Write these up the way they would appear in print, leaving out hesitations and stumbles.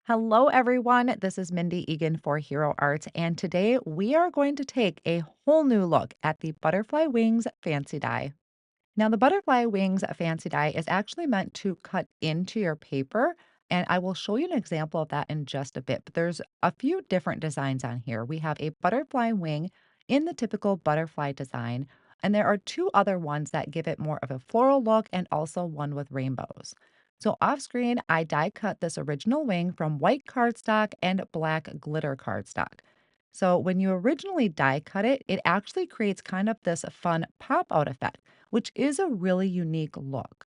Hello, everyone. This is Mindy Egan for Hero Arts, and today we are going to take a whole new look at the Butterfly Wings Fancy Die. Now, the Butterfly Wings Fancy Die is actually meant to cut into your paper, and I will show you an example of that in just a bit. But there's a few different designs on here. We have a butterfly wing in the typical butterfly design, and there are two other ones that give it more of a floral look and also one with rainbows. So off screen, I die cut this original wing from white cardstock and black glitter cardstock. So when you originally die cut it, it actually creates kind of this fun pop out effect, which is a really unique look.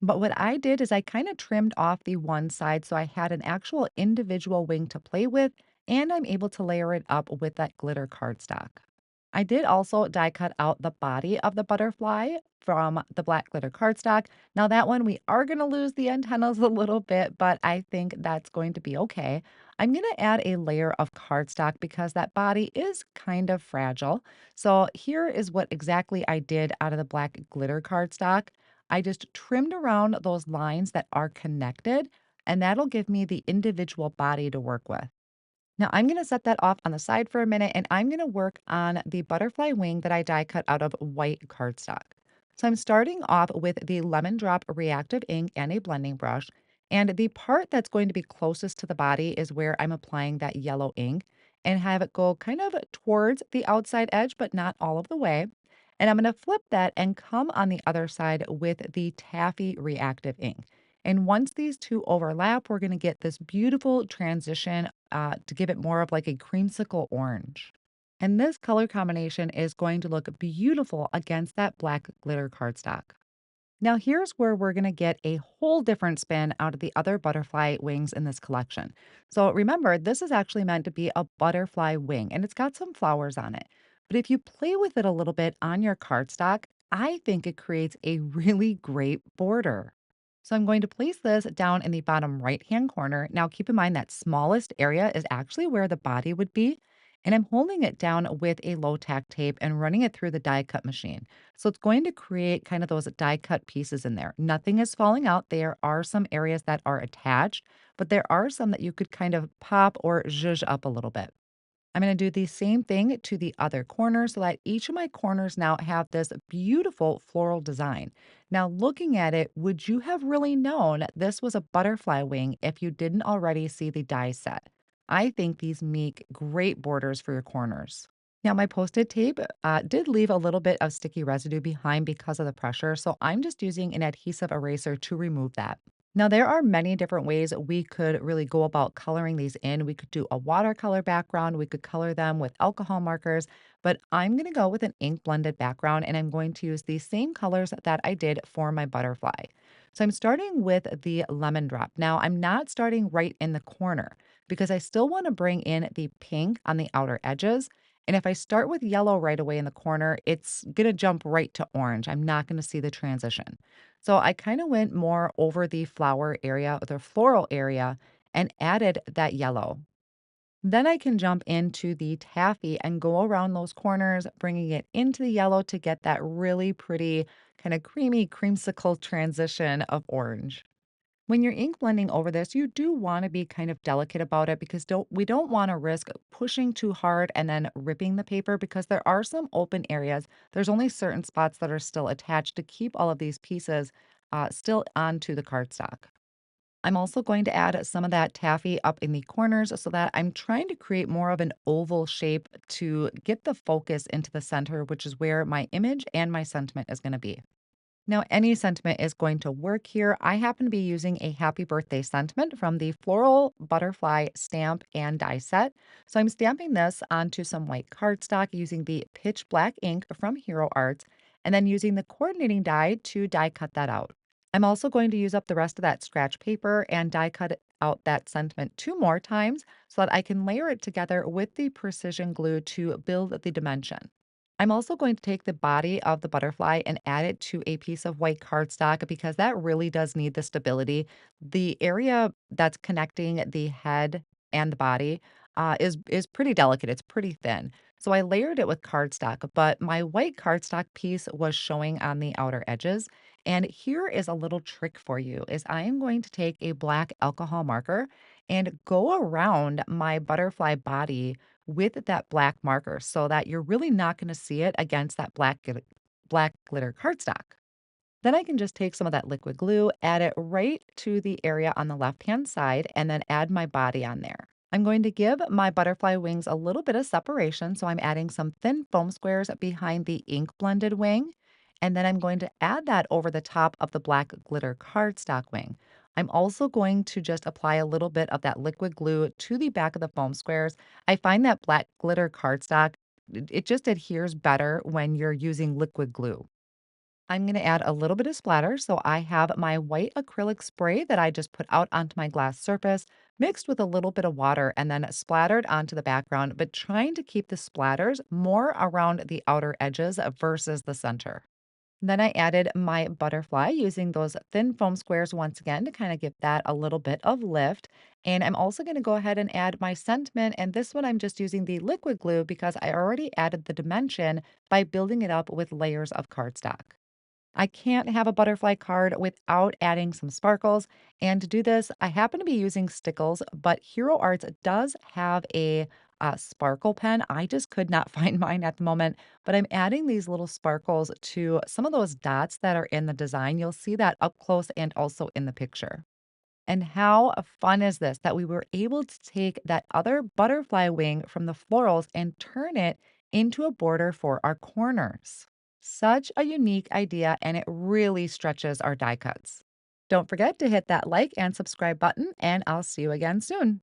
But what I did is I kind of trimmed off the one side so I had an actual individual wing to play with, and I'm able to layer it up with that glitter cardstock. I did also die cut out the body of the butterfly from the black glitter cardstock. Now, that one we are going to lose the antennas a little bit, but I think that's going to be okay. I'm going to add a layer of cardstock because that body is kind of fragile. So, here is what exactly I did out of the black glitter cardstock. I just trimmed around those lines that are connected, and that'll give me the individual body to work with. Now I'm going to set that off on the side for a minute and I'm going to work on the butterfly wing that I die cut out of white cardstock. So I'm starting off with the lemon drop reactive ink and a blending brush. And the part that's going to be closest to the body is where I'm applying that yellow ink and have it go kind of towards the outside edge, but not all of the way. And I'm going to flip that and come on the other side with the taffy reactive ink. And once these two overlap, we're going to get this beautiful transition to give it more of like a creamsicle orange. And this color combination is going to look beautiful against that black glitter cardstock. Now, here's where we're going to get a whole different spin out of the other butterfly wings in this collection. So, remember, this is actually meant to be a butterfly wing and it's got some flowers on it. But if you play with it a little bit on your cardstock, I think it creates a really great border. So, I'm going to place this down in the bottom right hand corner. Now, keep in mind that smallest area is actually where the body would be. And I'm holding it down with a low tack tape and running it through the die cut machine. So it's going to create kind of those die cut pieces in there. Nothing is falling out. There are some areas that are attached, but there are some that you could kind of pop or zhuzh up a little bit. I'm going to do the same thing to the other corner so that each of my corners now have this beautiful floral design. Now, looking at it, would you have really known this was a butterfly wing if you didn't already see the die set? I think these make great borders for your corners. Now, my Post-it tape did leave a little bit of sticky residue behind because of the pressure, so I'm just using an adhesive eraser to remove that. Now, there are many different ways we could really go about coloring these in. We could do a watercolor background, we could color them with alcohol markers, but I'm going to go with an ink blended background and I'm going to use the same colors that I did for my butterfly. So I'm starting with the lemon drop. Now, I'm not starting right in the corner because I still want to bring in the pink on the outer edges. And if I start with yellow right away in the corner, it's going to jump right to orange. I'm not going to see the transition. So I kind of went more over the flower area, the floral area, and added that yellow. Then I can jump into the taffy and go around those corners, bringing it into the yellow to get that really pretty kind of creamy creamsicle transition of orange. When you're ink blending over this, you do want to be kind of delicate about it because we don't want to risk pushing too hard and then ripping the paper because there are some open areas. There's only certain spots that are still attached to keep all of these pieces still onto the cardstock. I'm also going to add some of that taffy up in the corners so that I'm trying to create more of an oval shape to get the focus into the center, which is where my image and my sentiment is going to be. Now, any sentiment is going to work here. I happen to be using a happy birthday sentiment from the floral butterfly stamp and die set. So I'm stamping this onto some white cardstock using the pitch black ink from Hero Arts and then using the coordinating die to die cut that out. I'm also going to use up the rest of that scratch paper and die cut out that sentiment two more times so that I can layer it together with the precision glue to build the dimension. I'm also going to take the body of the butterfly and add it to a piece of white cardstock because that really does need the stability. The area that's connecting the head and the body is pretty delicate. It's pretty thin. So I layered it with cardstock, but my white cardstock piece was showing on the outer edges. And here is a little trick for you is I am going to take a black alcohol marker and go around my butterfly body with that black marker so that you're really not going to see it against that black glitter cardstock. Then I can just take some of that liquid glue, add it right to the area on the left-hand side, and then add my body on there. I'm going to give my butterfly wings a little bit of separation, so I'm adding some thin foam squares behind the ink blended wing, and then I'm going to add that over the top of the black glitter cardstock wing. I'm also going to just apply a little bit of that liquid glue to the back of the foam squares. I find that black glitter cardstock, it just adheres better when you're using liquid glue. I'm going to add a little bit of splatter. So I have my white acrylic spray that I just put out onto my glass surface, mixed with a little bit of water, and then splattered onto the background, but trying to keep the splatters more around the outer edges versus the center. Then I added my butterfly using those thin foam squares once again to kind of give that a little bit of lift. And I'm also going to go ahead and add my sentiment. And this one I'm just using the liquid glue because I already added the dimension by building it up with layers of cardstock. I can't have a butterfly card without adding some sparkles. And to do this, I happen to be using Stickles, but Hero Arts does have a sparkle pen. I just could not find mine at the moment, but I'm adding these little sparkles to some of those dots that are in the design. You'll see that up close and also in the picture. And how fun is this that we were able to take that other butterfly wing from the florals and turn it into a border for our corners? Such a unique idea, and it really stretches our die cuts. Don't forget to hit that like and subscribe button, and I'll see you again soon.